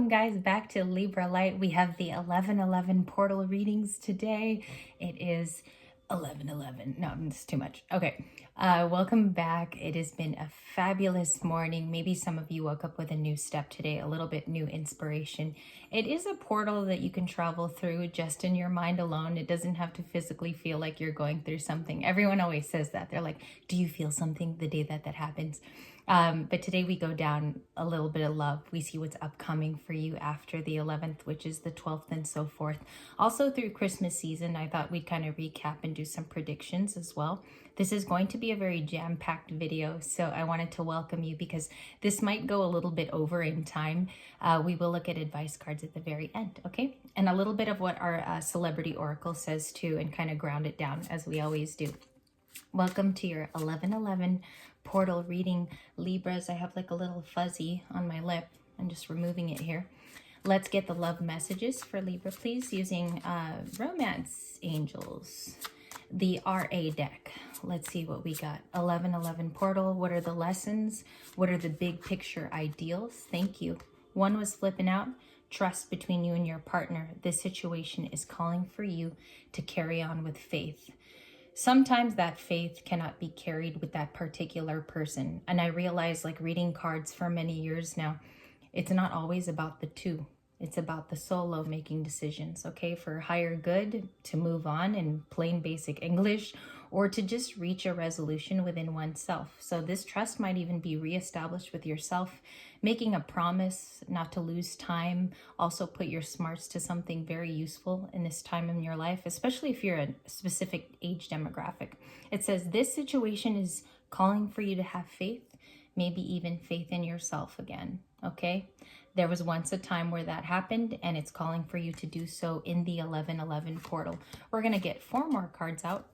guys, back to Libra Light. We have the 11:11 portal readings today. It is 11:11. No, it's too much. Okay. Welcome back. It has been a fabulous morning. Maybe some of you woke up with a new step today, a little bit new inspiration. It is a portal that you can travel through just in your mind alone. It doesn't have to physically feel like you're going through something. Everyone always says that. They're like, do you feel something the day that happens? But today we go down a little bit of love. We see what's upcoming for you after the 11th, which is the 12th and so forth. Also through Christmas season, I thought we'd kind of recap and do some predictions as well. This is going to be a very jam-packed video, so I wanted to welcome you because this might go a little bit over in time. We will look at advice cards at the very end, okay? And a little bit of what our celebrity oracle says too, and kind of ground it down as we always do. Welcome to your 11:11 portal reading, Libras. I have like a little fuzzy on my lip. I'm just removing it here. Let's get the love messages for Libra, please, using Romance Angels, the RA deck. Let's see what we got. 11:11 portal. What are the lessons? What are the big picture ideals? Thank you. One was flipping out. Trust between you and your partner. This situation is calling for you to carry on with faith. Sometimes that faith cannot be carried with that particular person. And I realize, like reading cards for many years now, it's not always about the two. It's about the solo making decisions, okay? For higher good, to move on in plain basic English, or to just reach a resolution within oneself. So this trust might even be reestablished with yourself, making a promise not to lose time. Also put your smarts to something very useful in this time in your life, especially if you're a specific age demographic. It says this situation is calling for you to have faith, maybe even faith in yourself again, okay? There was once a time where that happened, and it's calling for you to do so in the 11:11 portal. We're going to get 4 more cards out.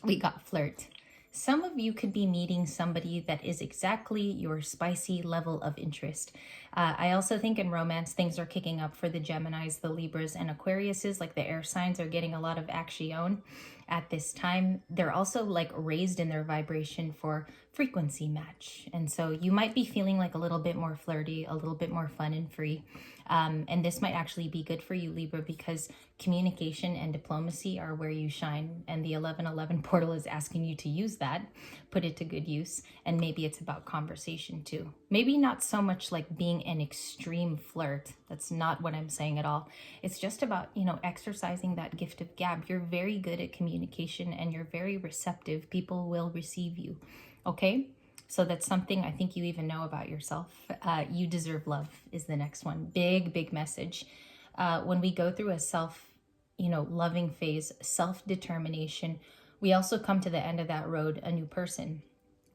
We got flirt. Some of you could be meeting somebody that is exactly your spicy level of interest. I also think in romance, things are kicking up for the Geminis, the Libras, and Aquariuses. Like the air signs are getting a lot of action at this time. They're also like raised in their vibration for frequency match. And so you might be feeling like a little bit more flirty, a little bit more fun and free. And this might actually be good for you, Libra, because communication and diplomacy are where you shine. And the 11:11 portal is asking you to use that, put it to good use. And maybe it's about conversation too. Maybe not so much like being an extreme flirt. That's not what I'm saying at all. It's just about, exercising that gift of gab. You're very good at communication and you're very receptive. People will receive you. Okay? So that's something I think you even know about yourself. You deserve love is the next one. Big message. When we go through a loving phase, self-determination, we also come to the end of that road, a new person.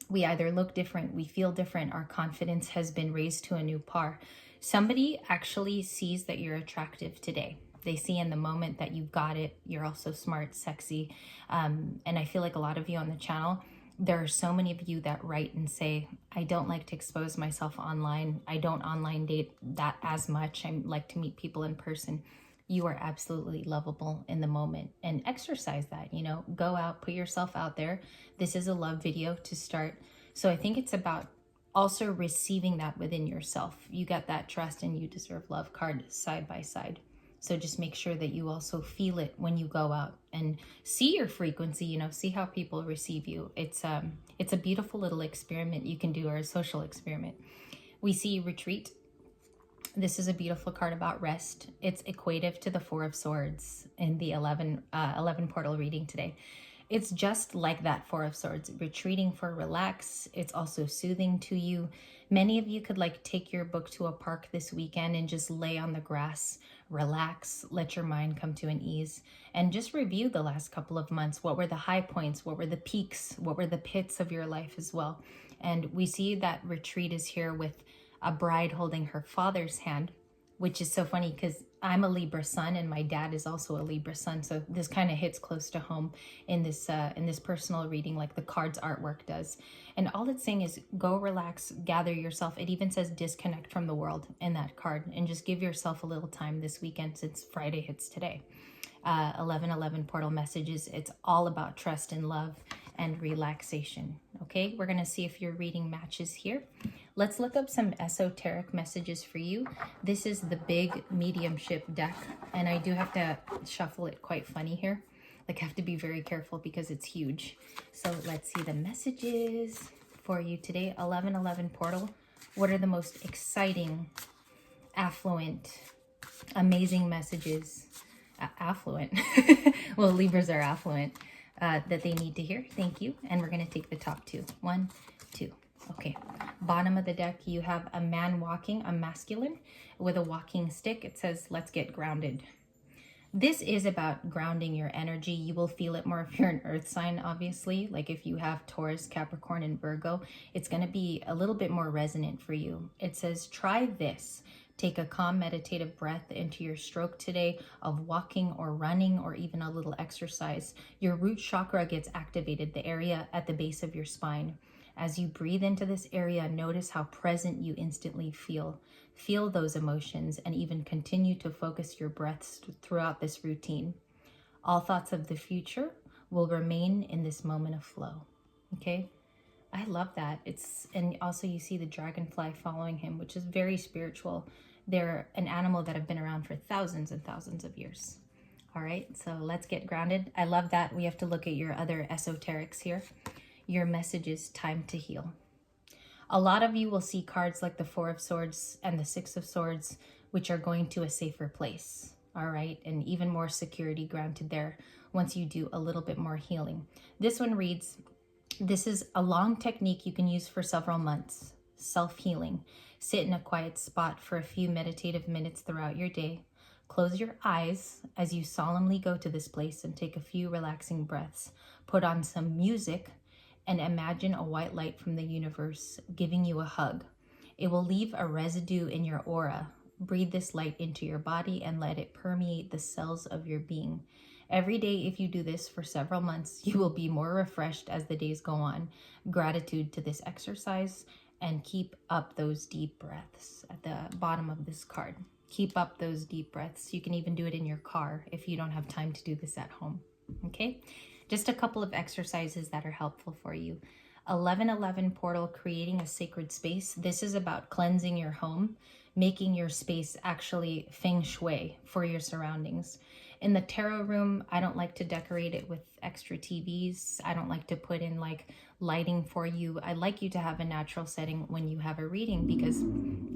We either look different, we feel different, our confidence has been raised to a new par. Somebody actually sees that you're attractive today. They see in the moment that you've got it. You're also smart, sexy. And I feel like a lot of you on the channel, there are so many of you that write and say, I don't like to expose myself online. I don't online date that as much. I like to meet people in person. You are absolutely lovable in the moment, and exercise that, go out, put yourself out there. This is a love video to start. So I think it's about also receiving that within yourself. You got that trust and you deserve love card side by side. So just make sure that you also feel it when you go out and see your frequency, see how people receive you. It's a beautiful little experiment you can do, or a social experiment. We see retreat. This is a beautiful card about rest. It's equative to the 4 of Swords in the 11 portal reading today. It's just like that 4 of Swords, retreating for relax. It's also soothing to you. Many of you could take your book to a park this weekend and just lay on the grass, relax, let your mind come to an ease, and just review the last couple of months. What were the high points? What were the peaks? What were the pits of your life as well? And we see that retreat is here with a bride holding her father's hand, which is so funny because I'm a Libra sun and my dad is also a Libra sun. So this kind of hits close to home in this personal reading, like the card's artwork does. And all it's saying is go relax, gather yourself. It even says disconnect from the world in that card, and just give yourself a little time this weekend since Friday hits today. 11:11 portal messages. It's all about trust and love and relaxation. Okay, we're going to see if your reading matches here. Let's look up some esoteric messages for you. This is the big mediumship deck, and I do have to shuffle it quite funny here. Like, I have to be very careful because it's huge. So let's see the messages for you today. 1111 portal. What are the most exciting, affluent, amazing messages? Affluent. Well, Libras are affluent. That they need to hear. Thank you. And we're going to take the top two. 1, 2. Okay. Bottom of the deck, you have a man walking, a masculine, with a walking stick. It says, let's get grounded. This is about grounding your energy. You will feel it more if you're an earth sign, obviously. Like if you have Taurus, Capricorn, and Virgo, it's going to be a little bit more resonant for you. It says, try this. Take a calm meditative breath into your stroke today of walking or running or even a little exercise. Your root chakra gets activated, the area at the base of your spine. As you breathe into this area, notice how present you instantly feel. Feel those emotions and even continue to focus your breaths throughout this routine. All thoughts of the future will remain in this moment of flow. Okay? I love that. And also you see the dragonfly following him, which is very spiritual. They're an animal that have been around for thousands and thousands of years. All right, so let's get grounded. I love that. We have to look at your other esoterics here. Your message is time to heal. A lot of you will see cards like the 4 of Swords and the 6 of Swords, which are going to a safer place. All right, and even more security granted there once you do a little bit more healing. This one reads, this is a long technique you can use for several months. Self-healing. Sit in a quiet spot for a few meditative minutes throughout your day. Close your eyes as you solemnly go to this place and take a few relaxing breaths. Put on some music and imagine a white light from the universe giving you a hug. It will leave a residue in your aura. Breathe this light into your body and let it permeate the cells of your being. Every day, if you do this for several months, you will be more refreshed as the days go on. Gratitude to this exercise, and keep up those deep breaths at the bottom of this card. Keep up those deep breaths. You can even do it in your car if you don't have time to do this at home. Okay? Just a couple of exercises that are helpful for you. 1111 portal, creating a sacred space. This is about cleansing your home, making your space actually feng shui for your surroundings. In the tarot room, I don't like to decorate it with extra TVs. I don't like to put in like lighting for you. I like you to have a natural setting when you have a reading because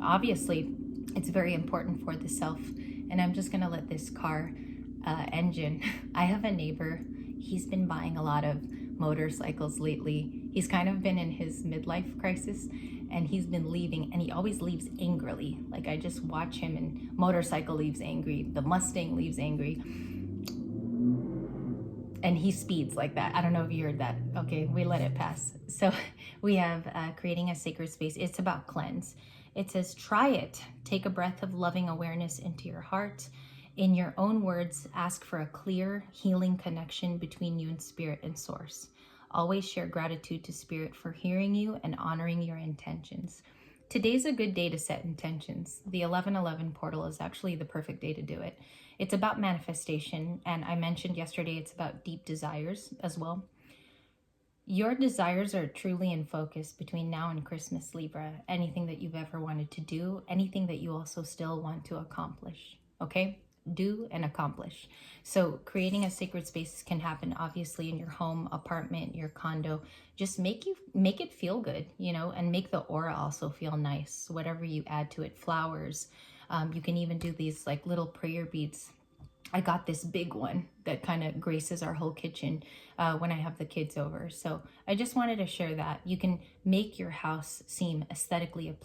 obviously it's very important for the self. And I'm just gonna let this car engine. I have a neighbor. He's been buying a lot of motorcycles lately. He's kind of been in his midlife crisis and he's been leaving, and he always leaves angrily. Like I just watch him, and motorcycle leaves angry, the Mustang leaves angry, and he speeds like that. I don't know if you heard that. Okay, we let it pass. So we have creating a sacred space. It's about cleanse. It says, try it. Take a breath of loving awareness into your heart. In your own words, ask for a clear, healing connection between you and spirit and source. Always share gratitude to spirit for hearing you and honoring your intentions. Today's a good day to set intentions. The 1111 portal is actually the perfect day to do it. It's about manifestation, and I mentioned yesterday it's about deep desires as well. Your desires are truly in focus between now and Christmas, Libra. Anything that you've ever wanted to do, anything that you also still want to accomplish, okay? Do and accomplish. So creating a sacred space can happen obviously in your home, apartment, your condo. Just make it feel good, you know, and make the aura also feel nice. Whatever you add to it, flowers. You can even do these like little prayer beads. I got this big one that kind of graces our whole kitchen when I have the kids over. So I just wanted to share that. You can make your house seem aesthetically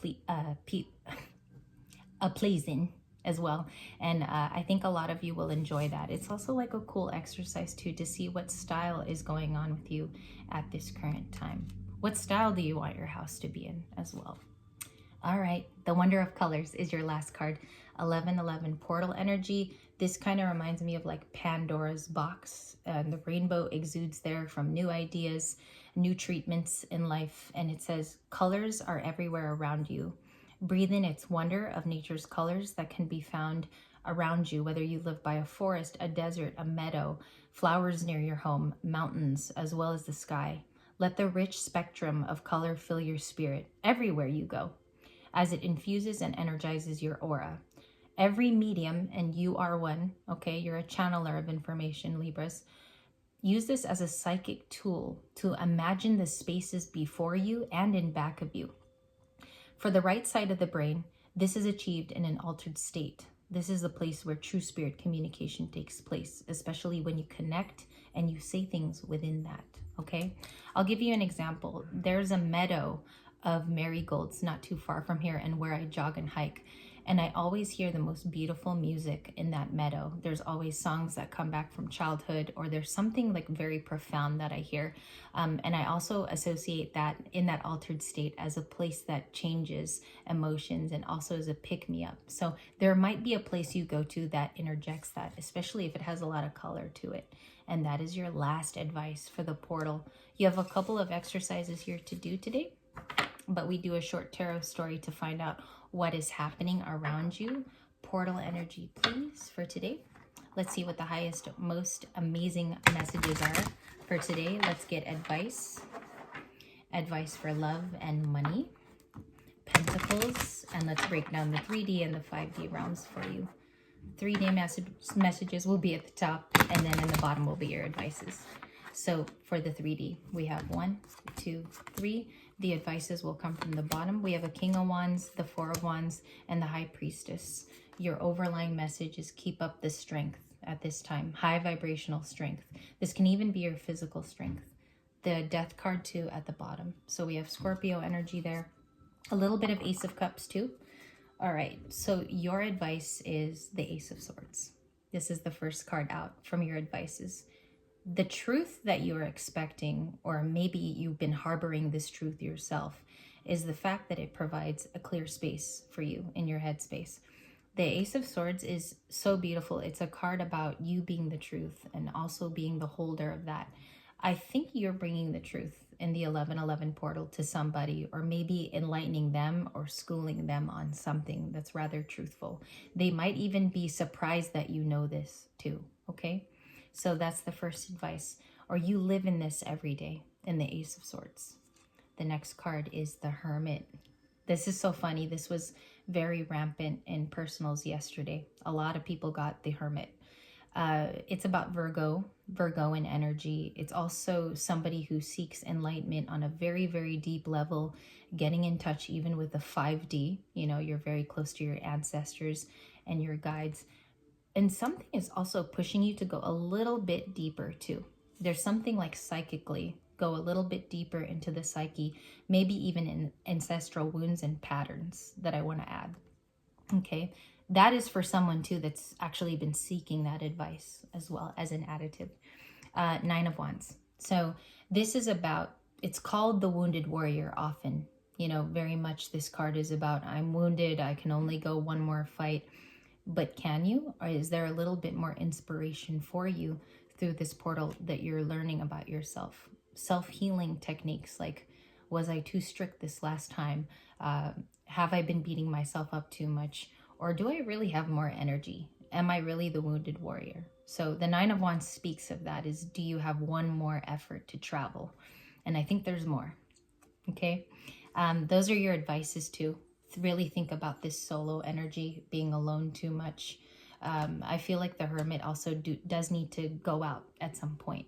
pleasing as well. And I think a lot of you will enjoy that. It's also like a cool exercise too, to see what style is going on with you at this current time. What style do you want your house to be in as well? All right, the Wonder of Colors is your last card. 1111 portal energy. This kind of reminds me of like Pandora's box. The rainbow exudes there from new ideas, new treatments in life. And it says, colors are everywhere around you. Breathe in its wonder of nature's colors that can be found around you, whether you live by a forest, a desert, a meadow, flowers near your home, mountains, as well as the sky. Let the rich spectrum of color fill your spirit everywhere you go. as it infuses and energizes your aura. Every medium, and you are one, okay? You're a channeler of information, Libras. Use this as a psychic tool to imagine the spaces before you and in back of you. For the right side of the brain, this is achieved in an altered state. This is the place where true spirit communication takes place, especially when you connect and you say things within that, okay? I'll give you an example. There's a meadow of marigolds not too far from here and where I jog and hike. And I always hear the most beautiful music in that meadow. There's always songs that come back from childhood, or there's something like very profound that I hear. And I also associate that in that altered state as a place that changes emotions and also as a pick-me-up. So there might be a place you go to that interjects that, especially if it has a lot of color to it. And that is your last advice for the portal. You have a couple of exercises here to do today, but we do a short tarot story to find out what is happening around you. Portal energy, please, for today. Let's see what the highest, most amazing messages are for today. Let's get advice. Advice for love and money. Pentacles. And let's break down the 3D and the 5D realms for you. 3D messages will be at the top, and then in the bottom will be your advices. So for the 3D, we have 1, 2, 3. The advices will come from the bottom. We have a King of Wands, the Four of Wands, and the High Priestess. Your overlying message is keep up the strength at this time. High vibrational strength. This can even be your physical strength. The Death card too at the bottom. So we have Scorpio energy there. A little bit of Ace of Cups too. All right, so your advice is the Ace of Swords. This is the first card out from your advices. The truth that you're expecting, or maybe you've been harboring this truth yourself, is the fact that it provides a clear space for you in your headspace. The Ace of Swords is so beautiful. It's a card about you being the truth and also being the holder of that. I think you're bringing the truth in the 1111 portal to somebody, or maybe enlightening them or schooling them on something that's rather truthful. They might even be surprised that you know this too, okay? So that's the first advice. Or you live in this every day, in the Ace of Swords. The next card is the Hermit. This is so funny. This was very rampant in personals yesterday. A lot of people got the Hermit. It's about Virgoan energy. It's also somebody who seeks enlightenment on a very, very deep level, getting in touch even with the 5D. You know, you're very close to your ancestors and your guides. And something is also pushing you to go a little bit deeper too. There's something like psychically, go a little bit deeper into the psyche, maybe even in ancestral wounds and patterns that I want to add. Okay, that is for someone too that's actually been seeking that advice as well as an additive. 9 of Wands. So this is about, it's called the Wounded Warrior often. You know, very much this card is about, I'm wounded, I can only go one more fight. But can you? Or is there a little bit more inspiration for you through this portal that you're learning about yourself? Self-healing techniques like, was I too strict this last time? Have I been beating myself up too much? Or do I really have more energy? Am I really the wounded warrior? So the 9 of Wands speaks of that, is do you have one more effort to travel? And I think there's more, okay? Those are your advices too. Really think about this solo energy, being alone too much. I feel like the Hermit also does need to go out at some point.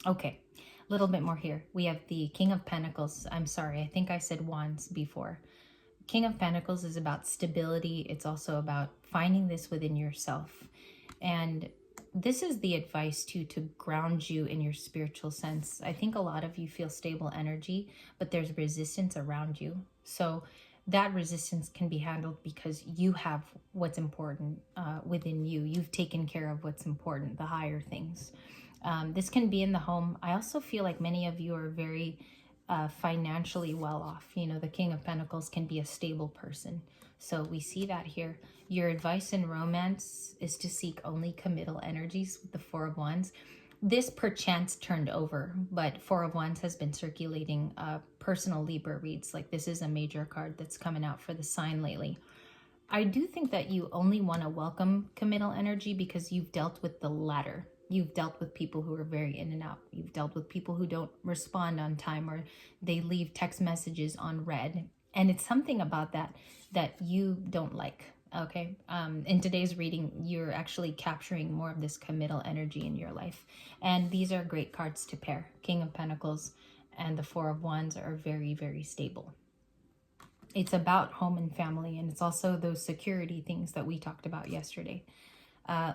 Okay, a little bit more here. We have the King of Pentacles. I'm sorry, I think I said Wands before. King of Pentacles is about stability. It's also about finding this within yourself. And this is the advice to ground you in your spiritual sense. I think a lot of you feel stable energy, but there's resistance around you. So that resistance can be handled because you have what's important within you. You've taken care of what's important, the higher things. This can be in the home. I also feel like many of you are very financially well off. You know, the King of Pentacles can be a stable person. So we see that here. Your advice in romance is to seek only committal energies with the 4 of Wands. This perchance turned over, but 4 of Wands has been circulating personal Libra reads. Like, this is a major card that's coming out for the sign lately. I do think that you only want to welcome committal energy because you've dealt with the latter. You've dealt with people who are very in and out. You've dealt with people who don't respond on time, or they leave text messages on read. And it's something about that you don't like. Okay. In today's reading, you're actually capturing more of this committal energy in your life. And these are great cards to pair. King of Pentacles and the Four of Wands are very, very stable. It's about home and family, and it's also those security things that we talked about yesterday.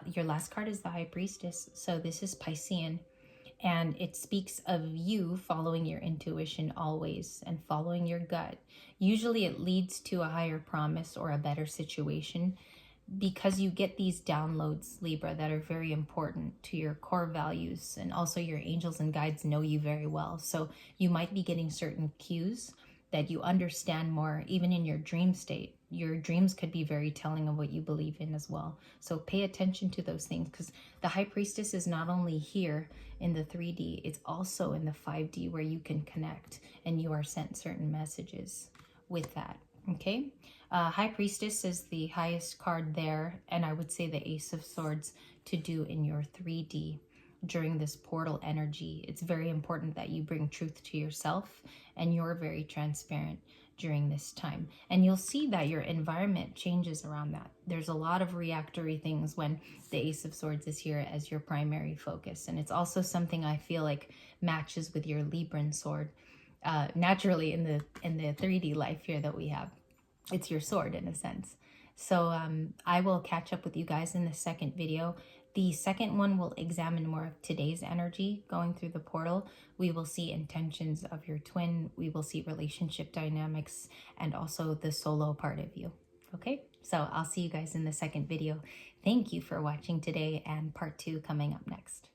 Your last card is the High Priestess. So this is Piscean, and it speaks of you following your intuition always and following your gut. Usually it leads to a higher promise or a better situation, because you get these downloads, Libra, that are very important to your core values, and also your angels and guides know you very well. So you might be getting certain cues that you understand more, even in your dream state. Your dreams could be very telling of what you believe in as well. So pay attention to those things, because the High Priestess is not only here in the 3D, it's also in the 5D, where you can connect and you are sent certain messages with that. Okay. High Priestess is the highest card there, and I would say the Ace of Swords to do in your 3D during this portal energy. It's very important that you bring truth to yourself, and you're very transparent during this time. And you'll see that your environment changes around that. There's a lot of reactory things when the Ace of Swords is here as your primary focus. And it's also something I feel like matches with your Libran sword. Naturally in the 3D life here that we have. It's your sword in a sense. So I will catch up with you guys in the second video. The second one will examine more of today's energy going through the portal. We will see intentions of your twin. We will see relationship dynamics and also the solo part of you. Okay, so I'll see you guys in the second video. Thank you for watching today, and part 2 coming up next.